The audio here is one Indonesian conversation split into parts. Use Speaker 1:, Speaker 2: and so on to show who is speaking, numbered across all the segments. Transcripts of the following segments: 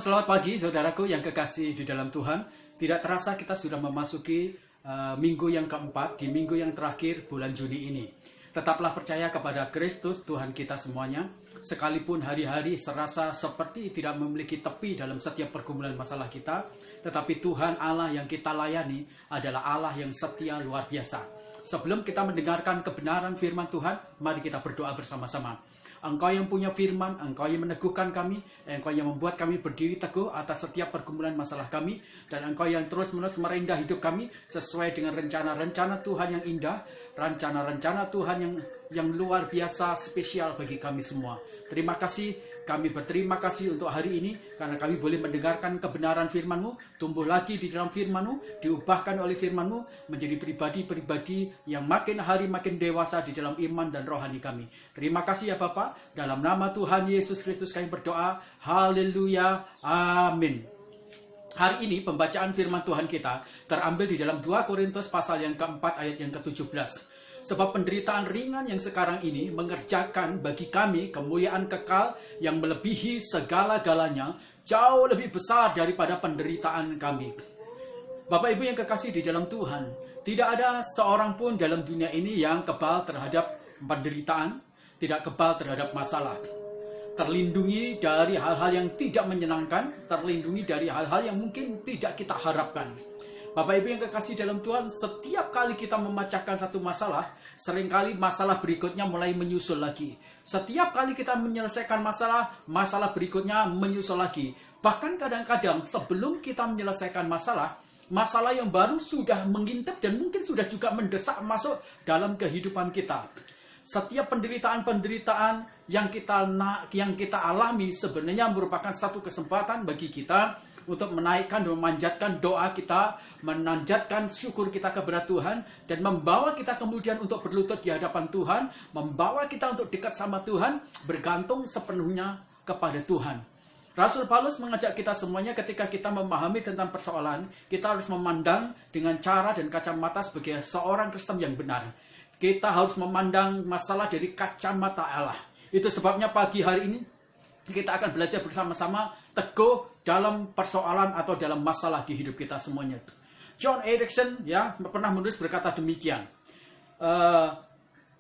Speaker 1: selamat pagi saudaraku yang kekasih di dalam Tuhan. Tidak terasa kita sudah memasuki minggu yang keempat, di minggu yang terakhir bulan Juni ini. Tetaplah percaya kepada Kristus Tuhan kita semuanya. Sekalipun hari-hari serasa seperti tidak memiliki tepi dalam setiap pergumulan masalah kita, tetapi Tuhan Allah yang kita layani adalah Allah yang setia luar biasa. Sebelum kita mendengarkan kebenaran firman Tuhan, mari kita berdoa bersama-sama. Engkau yang punya firman, Engkau yang meneguhkan kami, Engkau yang membuat kami berdiri teguh atas setiap pergumulan masalah kami, dan Engkau yang terus-menerus merindah hidup kami sesuai dengan rencana-rencana Tuhan yang indah, rencana-rencana Tuhan yang luar biasa spesial bagi kami semua. Terima kasih, kami berterima kasih untuk hari ini, karena kami boleh mendengarkan kebenaran firman-Mu, tumbuh lagi di dalam firman-Mu, diubahkan oleh firman-Mu, menjadi pribadi-pribadi yang makin hari makin dewasa di dalam iman dan rohani kami. Terima kasih ya Bapa, dalam nama Tuhan Yesus Kristus kami berdoa, haleluya, amin. Hari ini pembacaan firman Tuhan kita terambil di dalam 2 Korintus pasal yang keempat ayat yang ke-17. Sebab penderitaan ringan yang sekarang ini mengerjakan bagi kami kemuliaan kekal yang melebihi segala-galanya, jauh lebih besar daripada penderitaan kami. Bapak Ibu yang kekasih di dalam Tuhan, tidak ada seorang pun dalam dunia ini yang kebal terhadap penderitaan, tidak kebal terhadap masalah. Terlindungi dari hal-hal yang tidak menyenangkan, terlindungi dari hal-hal yang mungkin tidak kita harapkan. Bapak Ibu yang kekasih dalam Tuhan, setiap kali kita memecahkan satu masalah, seringkali masalah berikutnya mulai menyusul lagi. Setiap kali kita menyelesaikan masalah, masalah berikutnya menyusul lagi. Bahkan kadang-kadang sebelum kita menyelesaikan masalah yang baru sudah mengintip dan mungkin sudah juga mendesak masuk dalam kehidupan kita. Setiap penderitaan-penderitaan yang kita alami sebenarnya merupakan satu kesempatan bagi kita untuk menaikkan dan memanjatkan doa kita, menanjatkan syukur kita kepada Tuhan, dan membawa kita kemudian untuk berlutut di hadapan Tuhan, membawa kita untuk dekat sama Tuhan, bergantung sepenuhnya kepada Tuhan. Rasul Paulus mengajak kita semuanya ketika kita memahami tentang persoalan, kita harus memandang dengan cara dan kacamata sebagai seorang Kristen yang benar. Kita harus memandang masalah dari kacamata Allah. Itu sebabnya pagi hari ini kita akan belajar bersama-sama teguh dalam persoalan atau dalam masalah di hidup kita semuanya. John Erickson pernah menulis berkata demikian.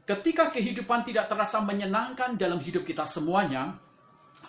Speaker 1: Ketika kehidupan tidak terasa menyenangkan dalam hidup kita semuanya,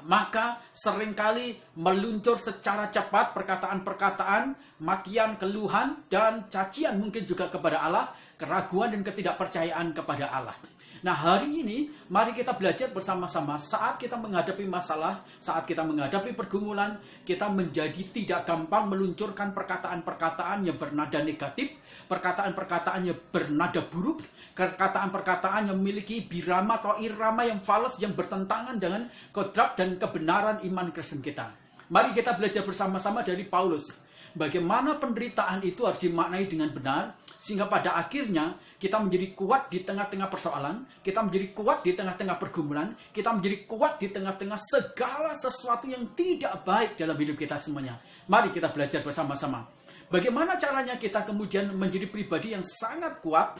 Speaker 1: maka seringkali meluncur secara cepat perkataan-perkataan, makian, keluhan, dan cacian mungkin juga kepada Allah, keraguan dan ketidakpercayaan kepada Allah. Nah, hari ini mari kita belajar bersama-sama saat kita menghadapi masalah, saat kita menghadapi pergumulan, kita menjadi tidak gampang meluncurkan perkataan-perkataan yang bernada negatif, perkataan-perkataan yang bernada buruk, perkataan-perkataan yang memiliki birama atau irama yang fals yang bertentangan dengan kodrat dan kebenaran iman Kristen kita. Mari kita belajar bersama-sama dari Paulus. Bagaimana penderitaan itu harus dimaknai dengan benar, sehingga pada akhirnya kita menjadi kuat di tengah-tengah persoalan, kita menjadi kuat di tengah-tengah pergumulan, kita menjadi kuat di tengah-tengah segala sesuatu yang tidak baik dalam hidup kita semuanya. Mari kita belajar bersama-sama. Bagaimana caranya kita kemudian menjadi pribadi yang sangat kuat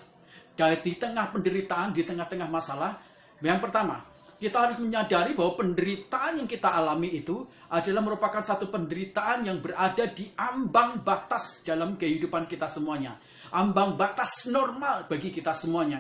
Speaker 1: di tengah penderitaan, di tengah-tengah masalah. Yang pertama, kita harus menyadari bahwa penderitaan yang kita alami itu adalah merupakan satu penderitaan yang berada di ambang batas dalam kehidupan kita semuanya. Ambang batas normal bagi kita semuanya.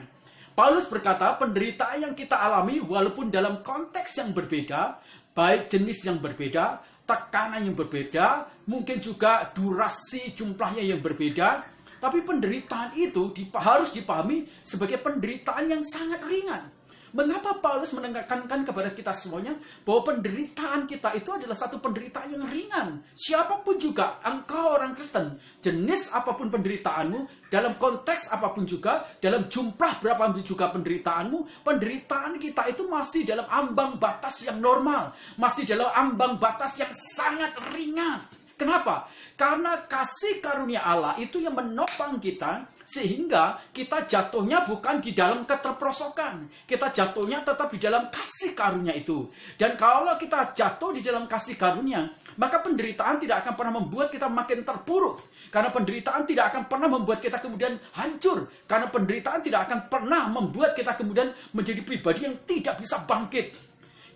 Speaker 1: Paulus berkata, penderitaan yang kita alami walaupun dalam konteks yang berbeda, baik jenis yang berbeda, tekanan yang berbeda, mungkin juga durasi jumlahnya yang berbeda, tapi penderitaan itu harus dipahami sebagai penderitaan yang sangat ringan. Mengapa Paulus menekankan kepada kita semuanya bahwa penderitaan kita itu adalah satu penderitaan yang ringan? Siapapun juga, engkau orang Kristen, jenis apapun penderitaanmu, dalam konteks apapun juga, dalam jumlah berapapun juga penderitaanmu, penderitaan kita itu masih dalam ambang batas yang normal, masih dalam ambang batas yang sangat ringan. Kenapa? Karena kasih karunia Allah itu yang menopang kita, sehingga kita jatuhnya bukan di dalam keterperosokan. Kita jatuhnya tetap di dalam kasih karunia itu. Dan kalau kita jatuh di dalam kasih karunia, maka penderitaan tidak akan pernah membuat kita makin terpuruk. Karena penderitaan tidak akan pernah membuat kita kemudian hancur. Karena penderitaan tidak akan pernah membuat kita kemudian menjadi pribadi yang tidak bisa bangkit.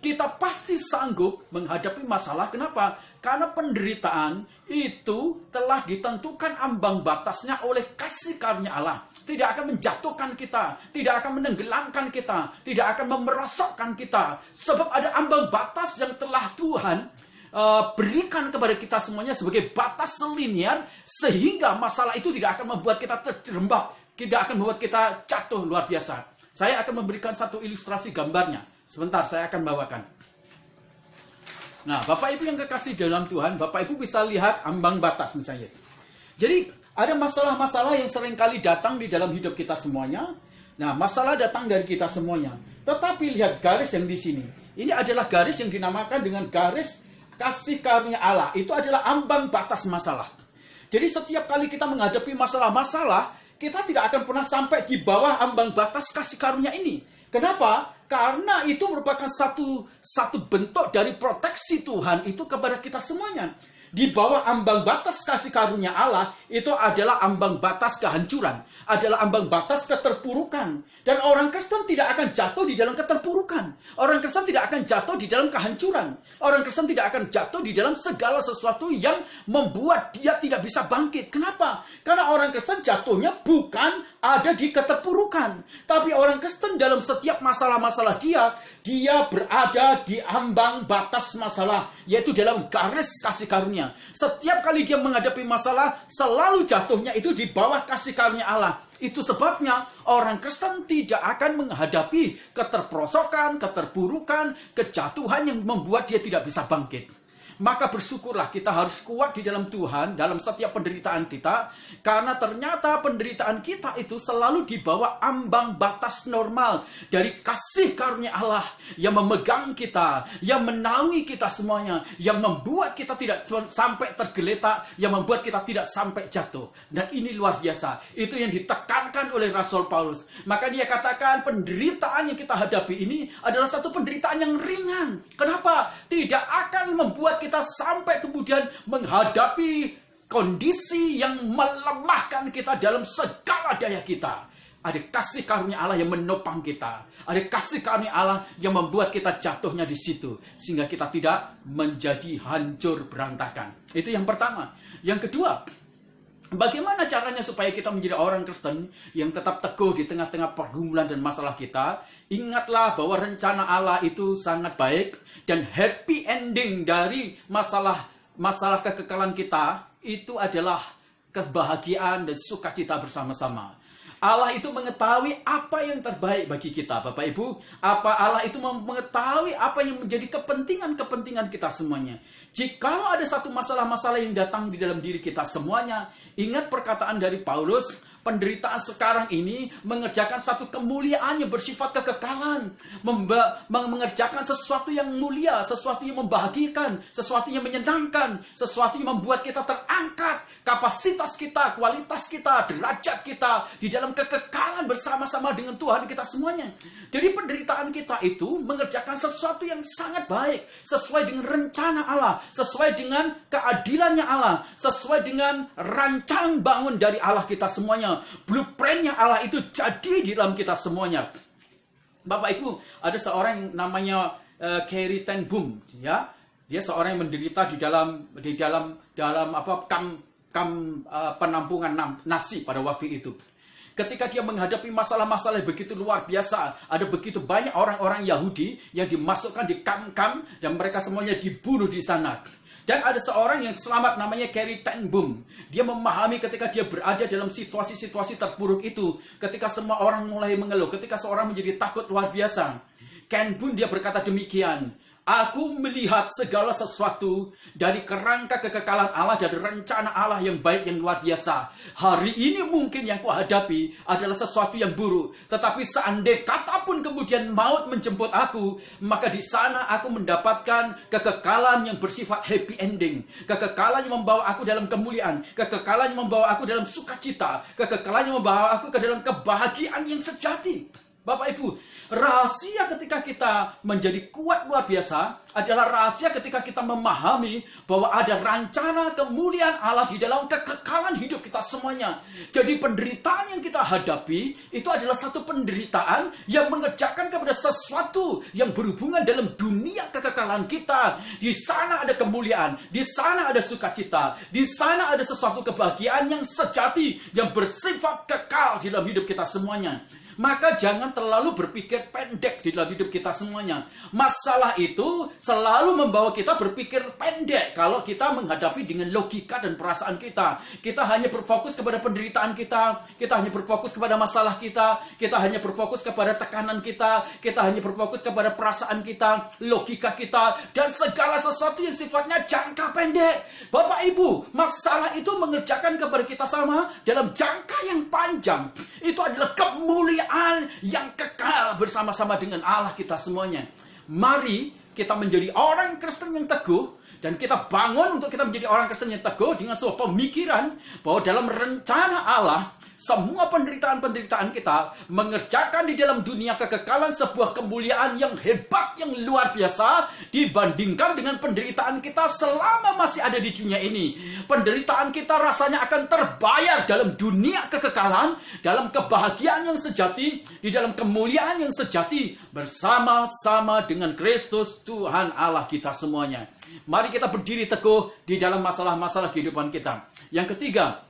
Speaker 1: kita pasti sanggup menghadapi masalah. Kenapa? Karena penderitaan itu telah ditentukan ambang batasnya oleh kasih karunia Allah. Tidak akan menjatuhkan kita, tidak akan menenggelamkan kita, tidak akan memerosotkan kita. Sebab ada ambang batas yang telah Tuhan berikan kepada kita semuanya sebagai batas selinier, sehingga masalah itu tidak akan membuat kita terjerembab, tidak akan membuat kita jatuh luar biasa. Saya akan memberikan satu ilustrasi gambarnya. Sebentar, saya akan bawakan. Nah, Bapak Ibu yang kekasih dalam Tuhan, Bapak Ibu bisa lihat ambang batas misalnya. Jadi, ada masalah-masalah yang seringkali datang di dalam hidup kita semuanya. Nah, masalah datang dari kita semuanya. Tetapi lihat garis yang di sini. Ini adalah garis yang dinamakan dengan garis kasih karunia Allah. Itu adalah ambang batas masalah. Jadi setiap kali kita menghadapi masalah-masalah, kita tidak akan pernah sampai di bawah ambang batas kasih karunia ini. Kenapa? Karena itu merupakan satu bentuk dari proteksi Tuhan itu kepada kita semuanya. Di bawah ambang batas kasih karunia Allah, itu adalah ambang batas kehancuran, adalah ambang batas keterpurukan. Dan orang Kristen tidak akan jatuh di dalam keterpurukan. Orang Kristen tidak akan jatuh di dalam kehancuran. Orang Kristen tidak akan jatuh di dalam segala sesuatu yang membuat dia tidak bisa bangkit. Kenapa? Karena orang Kristen jatuhnya bukan ada di keterpurukan. Tapi orang Kristen dalam setiap masalah-masalah dia berada di ambang batas masalah, yaitu dalam garis kasih karunia. Setiap kali dia menghadapi masalah, selalu jatuhnya itu di bawah kasih karunia Allah. Itu sebabnya orang Kristen tidak akan menghadapi keterperosokan, keterpurukan, kejatuhan yang membuat dia tidak bisa bangkit. Maka bersyukurlah kita harus kuat di dalam Tuhan dalam setiap penderitaan kita, karena ternyata penderitaan kita itu selalu di bawah ambang batas normal dari kasih karunia Allah yang memegang kita, yang menaungi kita semuanya, yang membuat kita tidak sampai tergeletak, yang membuat kita tidak sampai jatuh. Dan ini luar biasa. Itu yang ditekankan oleh Rasul Paulus. Maka dia katakan penderitaan yang kita hadapi ini adalah satu penderitaan yang ringan. Kenapa? Tidak akan membuat kita sampai kemudian menghadapi kondisi yang melemahkan kita dalam segala daya kita. Ada kasih karunia Allah yang menopang kita. Ada kasih karunia Allah yang membuat kita jatuhnya di situ, sehingga kita tidak menjadi hancur berantakan. Itu yang pertama. Yang kedua, bagaimana caranya supaya kita menjadi orang Kristen yang tetap teguh di tengah-tengah pergumulan dan masalah kita? Ingatlah bahwa rencana Allah itu sangat baik, dan happy ending dari masalah kekekalan kita itu adalah kebahagiaan dan sukacita bersama-sama. Allah itu mengetahui apa yang terbaik bagi kita, Bapak Ibu. Allah itu mengetahui apa yang menjadi kepentingan kita semuanya. Jikalau ada satu masalah-masalah yang datang di dalam diri kita semuanya, ingat perkataan dari Paulus, penderitaan sekarang ini mengerjakan satu kemuliaan yang bersifat kekekalan, mengerjakan sesuatu yang mulia, sesuatu yang membahagiakan, sesuatu yang menyenangkan, sesuatu yang membuat kita terangkat, kapasitas kita, kualitas kita, derajat kita di dalam kekekalan bersama-sama dengan Tuhan kita semuanya. Jadi penderitaan kita itu mengerjakan sesuatu yang sangat baik, sesuai dengan rencana Allah, sesuai dengan keadilannya Allah, sesuai dengan rancang bangun dari Allah kita semuanya. Blueprintnya Allah itu jadi di dalam kita semuanya. Bapak Ibu, ada seorang yang namanya Corrie ten Boom, ya. Dia seorang yang menderita di dalam kamp penampungan Nazi pada waktu itu. Ketika dia menghadapi masalah-masalah yang begitu luar biasa, ada begitu banyak orang-orang Yahudi yang dimasukkan di kamp-kamp dan mereka semuanya dibunuh di sana. Dan ada seorang yang selamat namanya Corrie ten Boom. Dia memahami ketika dia berada dalam situasi-situasi terpuruk itu, ketika semua orang mulai mengeluh, ketika seorang menjadi takut luar biasa. Ten Boom dia berkata demikian, aku melihat segala sesuatu dari kerangka kekekalan Allah, dari rencana Allah yang baik, yang luar biasa. Hari ini mungkin yang kuhadapi adalah sesuatu yang buruk. Tetapi seandainya kata pun kemudian maut menjemput aku, maka di sana aku mendapatkan kekekalan yang bersifat happy ending. Kekekalan yang membawa aku dalam kemuliaan. Kekekalan yang membawa aku dalam sukacita. Kekekalan yang membawa aku ke dalam kebahagiaan yang sejati. Bapak Ibu, rahasia ketika kita menjadi kuat luar biasa adalah rahasia ketika kita memahami bahwa ada rencana kemuliaan Allah di dalam kekekalan hidup kita semuanya. Jadi penderitaan yang kita hadapi itu adalah satu penderitaan yang mengerjakan kepada sesuatu yang berhubungan dalam dunia kekekalan kita. Di sana ada kemuliaan, di sana ada sukacita, di sana ada sesuatu kebahagiaan yang sejati, yang bersifat kekal di dalam hidup kita semuanya. Maka jangan terlalu berpikir pendek di dalam hidup kita semuanya. Masalah itu selalu membawa kita berpikir pendek kalau kita menghadapi dengan logika dan perasaan kita. Kita hanya berfokus kepada penderitaan kita hanya berfokus kepada masalah kita hanya berfokus kepada tekanan kita hanya berfokus kepada perasaan kita, logika kita, dan segala sesuatu yang sifatnya jangka pendek. Bapak Ibu, masalah itu mengerjakan kepada kita sama dalam jangka yang panjang. Itu adalah kemuliaan yang kekal bersama-sama dengan Allah kita semuanya. Mari kita menjadi orang Kristen yang teguh, dan kita bangun untuk kita menjadi orang Kristen yang teguh dengan sebuah pemikiran bahwa dalam rencana Allah, semua penderitaan-penderitaan kita mengerjakan di dalam dunia kekekalan sebuah kemuliaan yang hebat, yang luar biasa dibandingkan dengan penderitaan kita selama masih ada di dunia ini. Penderitaan kita rasanya akan terbayar dalam dunia kekekalan, dalam kebahagiaan yang sejati, di dalam kemuliaan yang sejati bersama-sama dengan Kristus Tuhan Allah kita semuanya. Mari kita berdiri teguh di dalam masalah-masalah kehidupan kita. Yang ketiga,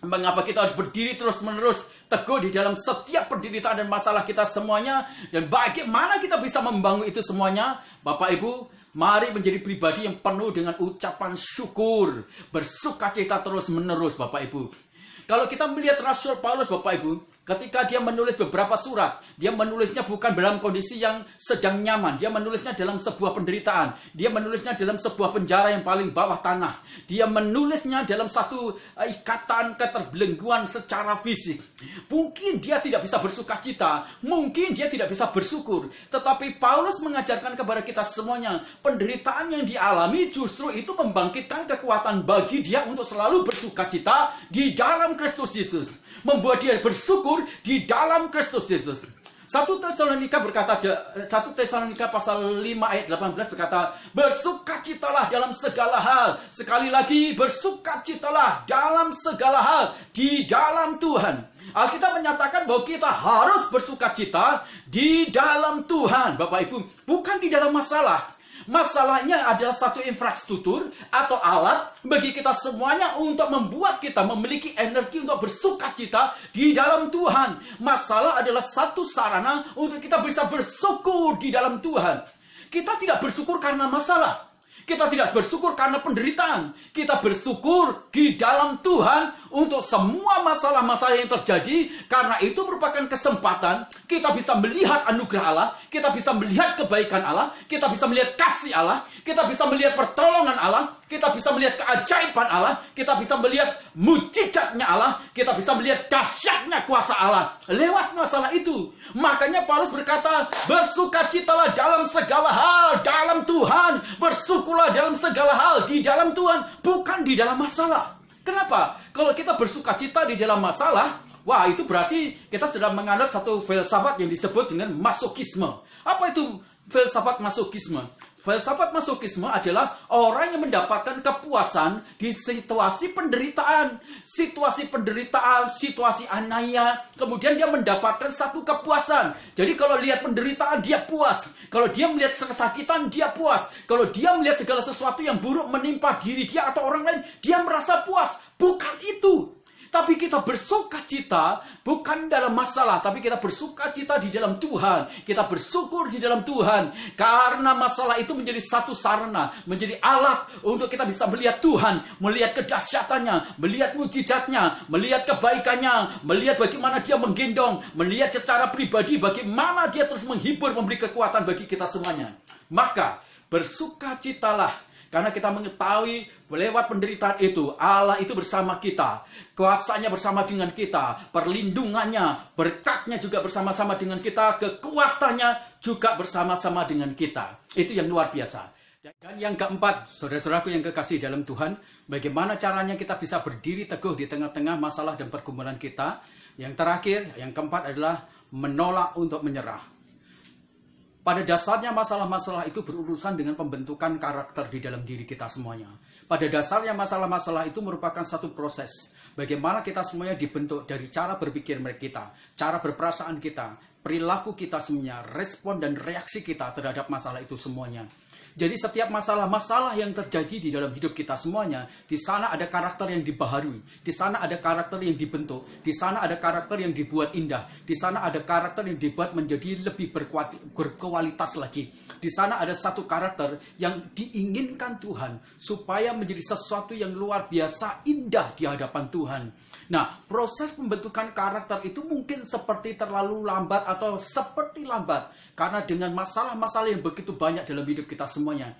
Speaker 1: mengapa kita harus berdiri terus-menerus teguh di dalam setiap penderitaan dan masalah kita semuanya, dan bagaimana kita bisa membangun itu semuanya? Bapak Ibu, mari menjadi pribadi yang penuh dengan ucapan syukur, bersukacita terus-menerus, Bapak Ibu. Kalau kita melihat Rasul Paulus, Bapak Ibu, ketika dia menulis beberapa surat, dia menulisnya bukan dalam kondisi yang sedang nyaman. Dia menulisnya dalam sebuah penderitaan. Dia menulisnya dalam sebuah penjara yang paling bawah tanah. Dia menulisnya dalam satu ikatan keterbelengguan secara fisik. Mungkin dia tidak bisa bersukacita, mungkin dia tidak bisa bersyukur. Tetapi Paulus mengajarkan kepada kita semuanya, penderitaan yang dialami justru itu membangkitkan kekuatan bagi dia untuk selalu bersukacita di dalam Kristus Yesus. Membuat dia bersyukur di dalam Kristus Yesus. 1 Tesalonika berkata, 1 Tesalonika pasal 5 ayat 18 berkata, bersukacitalah dalam segala hal. Sekali lagi, bersukacitalah dalam segala hal di dalam Tuhan. Alkitab menyatakan bahwa kita harus bersukacita di dalam Tuhan, Bapak Ibu, bukan di dalam masalah. Masalahnya adalah satu infrastruktur atau alat bagi kita semuanya untuk membuat kita memiliki energi untuk bersukacita di dalam Tuhan. Masalah adalah satu sarana untuk kita bisa bersyukur di dalam Tuhan. Kita tidak bersyukur karena masalah. Kita tidak bersyukur karena penderitaan. Kita bersyukur di dalam Tuhan untuk semua masalah-masalah yang terjadi. Karena itu merupakan kesempatan kita bisa melihat anugerah Allah, kita bisa melihat kebaikan Allah, kita bisa melihat kasih Allah, kita bisa melihat pertolongan Allah, kita bisa melihat keajaiban Allah, kita bisa melihat mujizatnya Allah, kita bisa melihat dahsyatnya kuasa Allah lewat masalah itu. Makanya Paulus berkata, bersukacitalah dalam segala hal dalam Tuhan. Bersyukurlah dalam segala hal di dalam Tuhan, bukan di dalam masalah. Kenapa? Kalau kita bersukacita di dalam masalah, wah, itu berarti kita sedang menganut satu filsafat yang disebut dengan masokisme. Apa itu filsafat masokisme? Filsafat masokisme adalah orang yang mendapatkan kepuasan di situasi penderitaan. Situasi aniaya. Kemudian dia mendapatkan satu kepuasan. Jadi kalau lihat penderitaan, dia puas. Kalau dia melihat kesakitan, dia puas. Kalau dia melihat segala sesuatu yang buruk menimpa diri dia atau orang lain, dia merasa puas. Bukan itu. Tapi kita bersukacita bukan dalam masalah, tapi kita bersukacita di dalam Tuhan. Kita bersyukur di dalam Tuhan. Karena masalah itu menjadi satu sarana, menjadi alat untuk kita bisa melihat Tuhan, melihat kedahsyatannya, melihat mujizatnya, melihat kebaikannya, melihat bagaimana dia menggendong, melihat secara pribadi bagaimana dia terus menghibur, memberi kekuatan bagi kita semuanya. Maka bersukacitalah. Karena kita mengetahui lewat penderitaan itu, Allah itu bersama kita. Kuasanya bersama dengan kita. Perlindungannya, berkatnya juga bersama-sama dengan kita. Kekuatannya juga bersama-sama dengan kita. Itu yang luar biasa. Dan yang keempat, saudara-saudaraku yang kekasih dalam Tuhan, bagaimana caranya kita bisa berdiri teguh di tengah-tengah masalah dan pergumulan kita. Yang terakhir, yang keempat adalah menolak untuk menyerah. Pada dasarnya masalah-masalah itu berurusan dengan pembentukan karakter di dalam diri kita semuanya. Pada dasarnya masalah-masalah itu merupakan satu proses. Bagaimana kita semuanya dibentuk dari cara berpikir kita, cara berperasaan kita, perilaku kita semuanya, respon dan reaksi kita terhadap masalah itu semuanya. Jadi setiap masalah-masalah yang terjadi di dalam hidup kita semuanya, di sana ada karakter yang dibaharui, di sana ada karakter yang dibentuk, di sana ada karakter yang dibuat indah, di sana ada karakter yang dibuat menjadi lebih berkualitas lagi. Di sana ada satu karakter yang diinginkan Tuhan supaya menjadi sesuatu yang luar biasa indah di hadapan Tuhan. Nah, proses pembentukan karakter itu mungkin seperti terlalu lambat atau seperti lambat karena dengan masalah-masalah yang begitu banyak dalam hidup kita semuanya.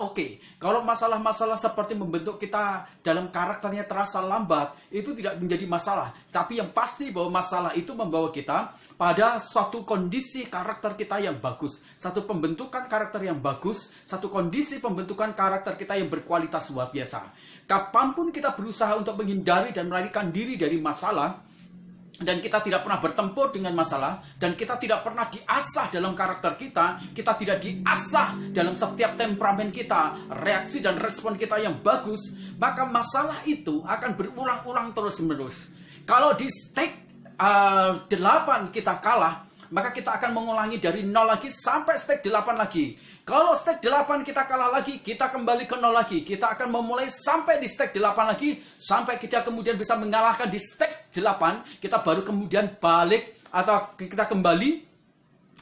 Speaker 1: Oke, kalau masalah-masalah seperti membentuk kita dalam karakternya terasa lambat, itu tidak menjadi masalah. Tapi yang pasti bahwa masalah itu membawa kita pada suatu kondisi karakter kita yang bagus, satu pembentukan karakter yang bagus, satu kondisi pembentukan karakter kita yang berkualitas luar biasa. Kapanpun kita berusaha untuk menghindari dan melarikan diri dari masalah, dan kita tidak pernah bertempur dengan masalah, dan kita tidak pernah diasah dalam karakter kita tidak diasah dalam setiap temperamen kita, reaksi dan respon kita yang bagus, maka masalah itu akan berulang-ulang terus-menerus. Kalau di stake 8 kita kalah, maka kita akan mengulangi dari 0 lagi sampai stake 8 lagi. Kalau stake 8 kita kalah lagi, kita kembali ke 0 lagi. Kita akan memulai sampai di stake 8 lagi, sampai kita kemudian bisa mengalahkan di stake 8, kita baru kemudian balik atau kita kembali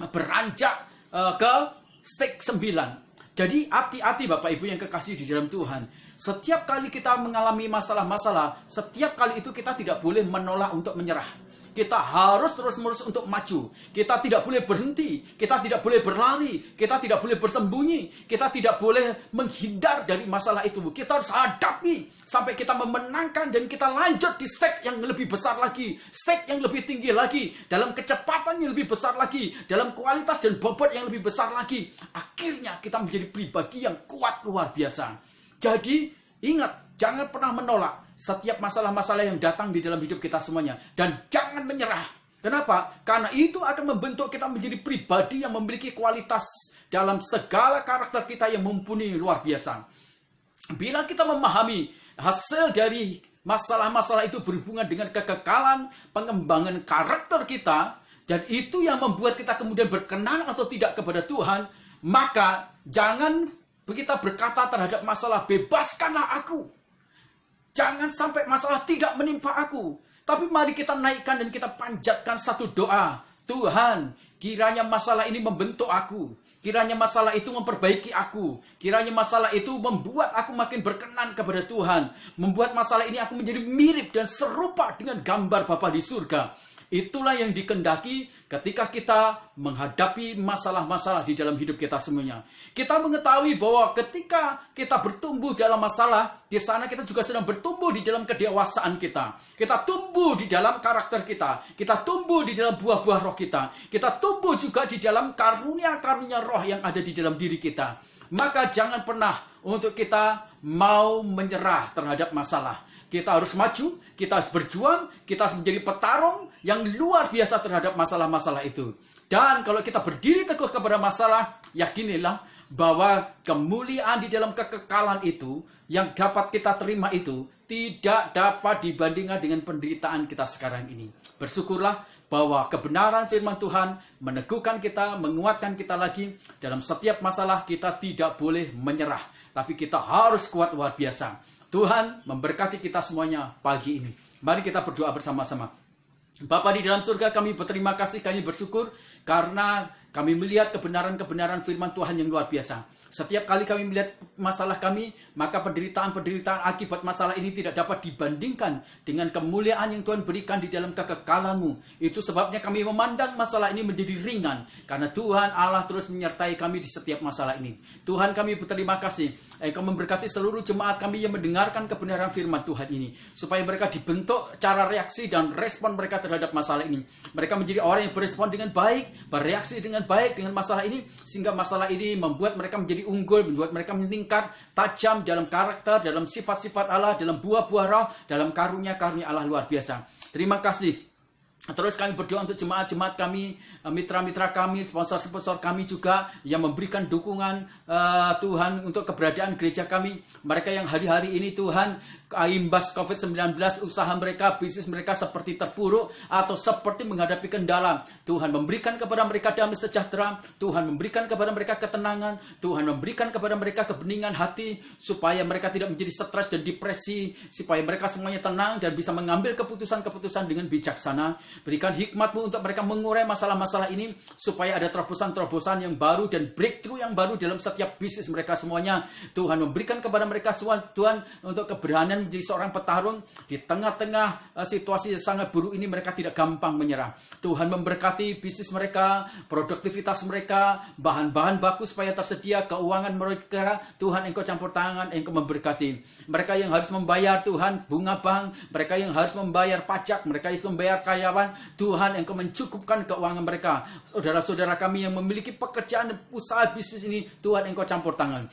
Speaker 1: beranjak ke stake 9. Jadi hati-hati Bapak Ibu yang kekasih di dalam Tuhan. Setiap kali kita mengalami masalah-masalah, setiap kali itu kita tidak boleh menolak untuk menyerah. Kita harus terus-menerus untuk maju. Kita tidak boleh berhenti. Kita tidak boleh berlari. Kita tidak boleh bersembunyi. Kita tidak boleh menghindar dari masalah itu. Kita harus hadapi sampai kita memenangkan dan kita lanjut di stake yang lebih besar lagi. Stake yang lebih tinggi lagi. Dalam kecepatan yang lebih besar lagi. Dalam kualitas dan bobot yang lebih besar lagi. Akhirnya kita menjadi pribadi yang kuat luar biasa. Jadi ingat, jangan pernah menolak setiap masalah-masalah yang datang di dalam hidup kita semuanya. Dan jangan menyerah. Kenapa? Karena itu akan membentuk kita menjadi pribadi yang memiliki kualitas dalam segala karakter kita yang mumpuni luar biasa. Bila kita memahami hasil dari masalah-masalah itu berhubungan dengan kekekalan, pengembangan karakter kita, dan itu yang membuat kita kemudian berkenan atau tidak kepada Tuhan, maka jangan kita berkata terhadap masalah, bebaskanlah aku. Jangan sampai masalah tidak menimpa aku. Tapi mari kita naikkan dan kita panjatkan satu doa. Tuhan, kiranya masalah ini membentuk aku. Kiranya masalah itu memperbaiki aku. Kiranya masalah itu membuat aku makin berkenan kepada Tuhan. Membuat masalah ini aku menjadi mirip dan serupa dengan gambar Bapa di surga. Itulah yang dikehendaki ketika kita menghadapi masalah-masalah di dalam hidup kita semuanya. Kita mengetahui bahwa ketika kita bertumbuh dalam masalah, di sana kita juga sedang bertumbuh di dalam kedewasaan kita. Kita tumbuh di dalam karakter kita. Kita tumbuh di dalam buah-buah roh kita. Kita tumbuh juga di dalam karunia-karunia roh yang ada di dalam diri kita. Maka jangan pernah untuk kita mau menyerah terhadap masalah. Kita harus maju, kita harus berjuang, kita harus menjadi petarung yang luar biasa terhadap masalah-masalah itu. Dan kalau kita berdiri teguh kepada masalah, yakinilah bahwa kemuliaan di dalam kekekalan itu, yang dapat kita terima itu, tidak dapat dibandingkan dengan penderitaan kita sekarang ini. Bersyukurlah bahwa kebenaran firman Tuhan meneguhkan kita, menguatkan kita lagi. Dalam setiap masalah kita tidak boleh menyerah, tapi kita harus kuat luar biasa. Tuhan memberkati kita semuanya pagi ini. Mari kita berdoa bersama-sama. Bapa di dalam surga, kami berterima kasih, kami bersyukur karena kami melihat kebenaran-kebenaran firman Tuhan yang luar biasa. Setiap kali kami melihat masalah kami, maka penderitaan-penderitaan akibat masalah ini tidak dapat dibandingkan dengan kemuliaan yang Tuhan berikan di dalam kekekalan-Mu. Itu sebabnya kami memandang masalah ini menjadi ringan, karena Tuhan Allah terus menyertai kami di setiap masalah ini. Tuhan, kami berterima kasih. Engkau memberkati seluruh jemaat kami yang mendengarkan kebenaran firman Tuhan ini, supaya mereka dibentuk cara reaksi dan respon mereka terhadap masalah ini. Mereka menjadi orang yang berespon dengan baik, bereaksi dengan baik dengan masalah ini, sehingga masalah ini membuat mereka menjadi unggul, membuat mereka meningkat tajam dalam karakter, dalam sifat-sifat Allah, dalam buah-buah roh, dalam karunia-karunia Allah luar biasa. Terima kasih Terus kami berdoa untuk jemaat-jemaat kami, mitra-mitra kami, sponsor-sponsor kami juga yang memberikan dukungan Tuhan untuk keberadaan gereja kami. Mereka yang hari-hari ini Tuhan imbas COVID-19, usaha mereka, bisnis mereka seperti terpuruk atau seperti menghadapi kendala. Tuhan memberikan kepada mereka damai sejahtera, Tuhan memberikan kepada mereka ketenangan, Tuhan memberikan kepada mereka kebeningan hati supaya mereka tidak menjadi stres dan depresi, supaya mereka semuanya tenang dan bisa mengambil keputusan-keputusan dengan bijaksana. Berikan hikmat-Mu untuk mereka mengurai masalah-masalah ini supaya ada terobosan-terobosan yang baru dan breakthrough yang baru dalam setiap bisnis mereka semuanya. Tuhan memberikan kepada mereka Tuhan untuk keberanian menjadi seorang petarung di tengah-tengah situasi yang sangat buruk ini. Mereka tidak gampang menyerah. Tuhan memberkati bisnis mereka, produktivitas mereka, bahan-bahan baku supaya tersedia, keuangan mereka. Tuhan, Engkau campur tangan, Engkau memberkati. Mereka yang harus membayar Tuhan bunga bank, mereka yang harus membayar pajak, mereka yang harus membayar karyawan, Tuhan, Engkau mencukupkan keuangan mereka. Saudara-saudara kami yang memiliki pekerjaan usaha bisnis ini, Tuhan, Engkau campur tangan.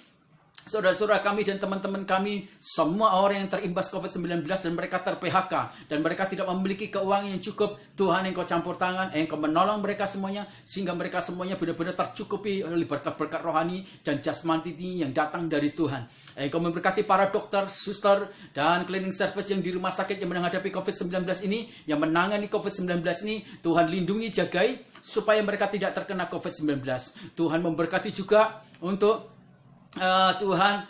Speaker 1: Saudara-saudara kami dan teman-teman kami, semua orang yang terimbas COVID-19 dan mereka ter-PHK dan mereka tidak memiliki keuangan yang cukup, Tuhan, Engkau campur tangan, Engkau menolong mereka semuanya sehingga mereka semuanya benar-benar tercukupi oleh berkat-berkat rohani dan jasmani yang datang dari Tuhan. Engkau memberkati para dokter, suster, dan cleaning service yang di rumah sakit yang menghadapi COVID-19 ini, yang menangani COVID-19 ini. Tuhan, lindungi, jagai supaya mereka tidak terkena COVID-19. Tuhan memberkati juga untuk Tuhan,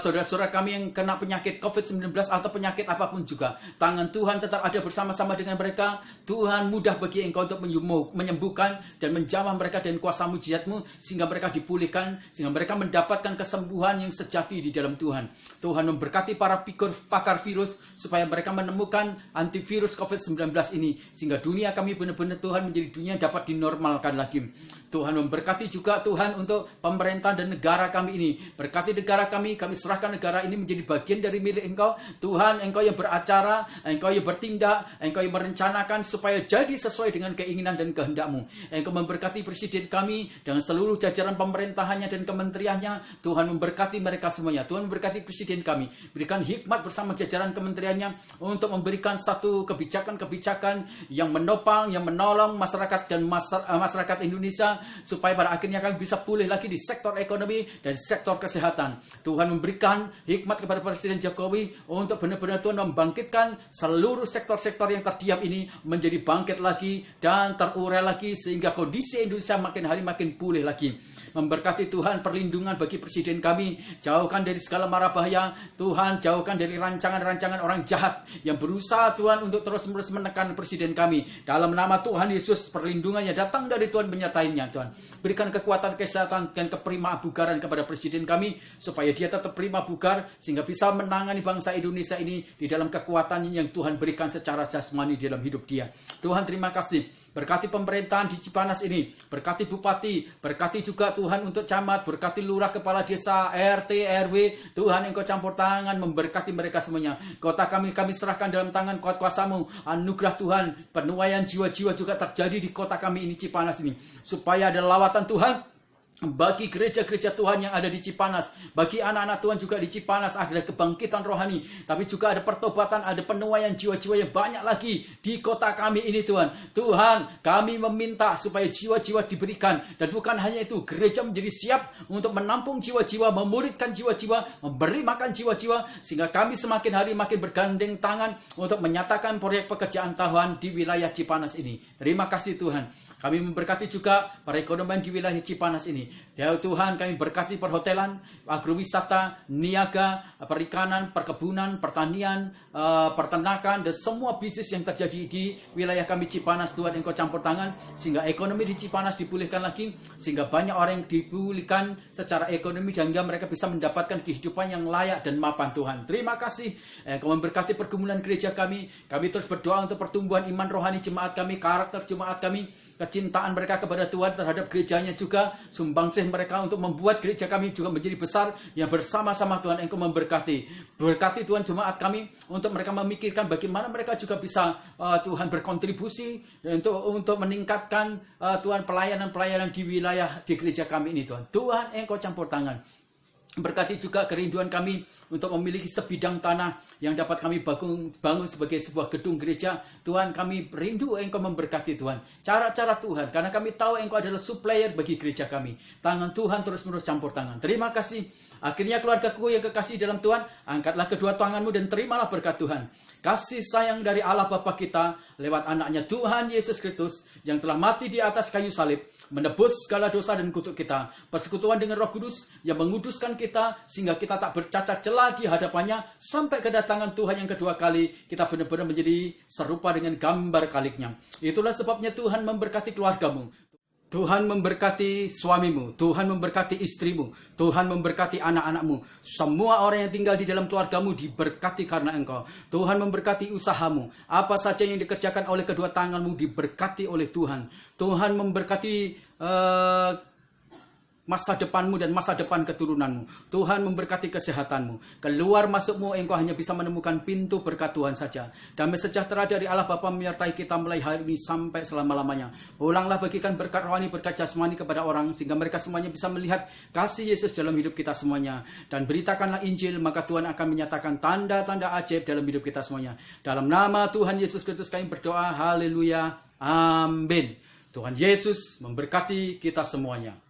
Speaker 1: saudara-saudara kami yang kena penyakit COVID-19 atau penyakit apapun juga, tangan Tuhan tetap ada bersama-sama dengan mereka. Tuhan, mudah bagi Engkau untuk menyembuhkan dan menjamah mereka dengan kuasa mujizat-Mu sehingga mereka dipulihkan, sehingga mereka mendapatkan kesembuhan yang sejati di dalam Tuhan. Tuhan memberkati para pakar virus supaya mereka menemukan antivirus COVID-19 ini sehingga dunia kami benar-benar Tuhan menjadi dunia yang dapat dinormalkan lagi. Tuhan memberkati juga Tuhan untuk pemerintah dan negara kami ini. Berkati negara kami serahkan negara ini menjadi bagian dari milik Engkau. Tuhan, Engkau yang beracara, Engkau yang bertindak, Engkau yang merencanakan supaya jadi sesuai dengan keinginan dan kehendak-Mu. Engkau memberkati presiden kami dengan seluruh jajaran pemerintahannya dan kementeriannya. Tuhan memberkati mereka semuanya. Tuhan memberkati presiden kami. Berikan hikmat bersama jajaran kementeriannya untuk memberikan satu kebijakan-kebijakan yang menopang, yang menolong masyarakat dan masyarakat Indonesia supaya pada akhirnya kami bisa pulih lagi di sektor ekonomi dan sektor kesehatan. Tuhan memberikan hikmat kepada Presiden Jokowi untuk benar-benar Tuhan membangkitkan seluruh sektor-sektor yang terdiam ini menjadi bangkit lagi dan terurai lagi sehingga kondisi Indonesia makin hari makin pulih lagi. Memberkati Tuhan perlindungan bagi presiden kami, jauhkan dari segala mara bahaya. Tuhan, jauhkan dari rancangan-rancangan orang jahat yang berusaha Tuhan untuk terus-menerus menekan presiden kami. Dalam nama Tuhan Yesus, perlindungannya datang dari Tuhan, menyertainya Tuhan. Berikan kekuatan, kesehatan, dan keprima bugaran kepada presiden kami supaya dia tetap prima bugar sehingga bisa menangani bangsa Indonesia ini di dalam kekuatan yang Tuhan berikan secara jasmani dalam hidup dia. Tuhan, terima kasih. Berkati pemerintahan di Cipanas ini, berkati bupati, berkati juga Tuhan untuk camat, berkati lurah, kepala desa, RT, RW. Tuhan, Engkau campur tangan, memberkati mereka semuanya. Kota kami serahkan dalam tangan kuat kuasa-Mu. Anugerah Tuhan, penuaian jiwa-jiwa juga terjadi di kota kami ini, Cipanas ini. Supaya ada lawatan Tuhan bagi gereja-gereja Tuhan yang ada di Cipanas, bagi anak-anak Tuhan juga di Cipanas ada kebangkitan rohani, tapi juga ada pertobatan, ada penuaian jiwa-jiwa yang banyak lagi di kota kami ini Tuhan. Tuhan, kami meminta supaya jiwa-jiwa diberikan, dan bukan hanya itu, gereja menjadi siap untuk menampung jiwa-jiwa, memuridkan jiwa-jiwa, memberi makan jiwa-jiwa, sehingga kami semakin hari makin bergandeng tangan untuk menyatakan proyek pekerjaan Tuhan di wilayah Cipanas ini. Terima kasih Tuhan. Kami memberkati juga perekonomian di wilayah Cipanas ini. Ya Tuhan, kami berkati perhotelan, agrowisata, niaga, perikanan, perkebunan, pertanian, peternakan, dan semua bisnis yang terjadi di wilayah kami Cipanas. Tuhan, Engkau campur tangan sehingga ekonomi di Cipanas dipulihkan lagi, sehingga banyak orang yang dipulihkan secara ekonomi sehingga mereka bisa mendapatkan kehidupan yang layak dan mapan Tuhan. Terima kasih. Engkau memberkati pergumulan gereja kami. Kami terus berdoa untuk pertumbuhan iman rohani jemaat kami, karakter jemaat kami, kecintaan mereka kepada Tuhan terhadap gerejanya juga, sumbangsih mereka untuk membuat gereja kami juga menjadi besar yang bersama-sama Tuhan. Engkau memberkati. Berkati Tuhan jemaat kami untuk mereka memikirkan bagaimana mereka juga bisa Tuhan berkontribusi untuk meningkatkan Tuhan pelayanan-pelayanan di wilayah di gereja kami ini Tuhan. Tuhan, Engkau campur tangan. Berkati juga kerinduan kami untuk memiliki sebidang tanah yang dapat kami bangun sebagai sebuah gedung gereja. Tuhan, kami rindu Engkau memberkati Tuhan. Cara-cara Tuhan, karena kami tahu Engkau adalah supplier bagi gereja kami. Tangan Tuhan terus-menerus campur tangan. Terima kasih. Akhirnya keluargaku yang kekasih dalam Tuhan, angkatlah kedua tanganmu dan terimalah berkat Tuhan. Kasih sayang dari Allah Bapa kita lewat anaknya Tuhan Yesus Kristus yang telah mati di atas kayu salib, menebus segala dosa dan kutuk kita. Persekutuan dengan Roh Kudus yang menguduskan kita sehingga kita tak bercacat celah di hadapannya sampai kedatangan Tuhan yang kedua kali. Kita benar-benar menjadi serupa dengan gambar kaliknya. Itulah sebabnya Tuhan memberkati keluargamu. Tuhan memberkati suamimu, Tuhan memberkati istrimu, Tuhan memberkati anak-anakmu. Semua orang yang tinggal di dalam keluargamu diberkati karena Engkau. Tuhan memberkati usahamu. Apa saja yang dikerjakan oleh kedua tanganmu diberkati oleh Tuhan. Tuhan memberkati masa depanmu dan masa depan keturunanmu. Tuhan memberkati kesehatanmu. Keluar masukmu engkau hanya bisa menemukan pintu berkat Tuhan saja. Damai sejahtera dari Allah Bapa menyertai kita mulai hari ini sampai selama-lamanya. Pulanglah bagikan berkat rohani, berkat jasmani kepada orang sehingga mereka semuanya bisa melihat kasih Yesus dalam hidup kita semuanya. Dan beritakanlah Injil, maka Tuhan akan menyatakan tanda-tanda ajaib dalam hidup kita semuanya. Dalam nama Tuhan Yesus Kristus kami berdoa. Haleluya. Amin. Tuhan Yesus memberkati kita semuanya.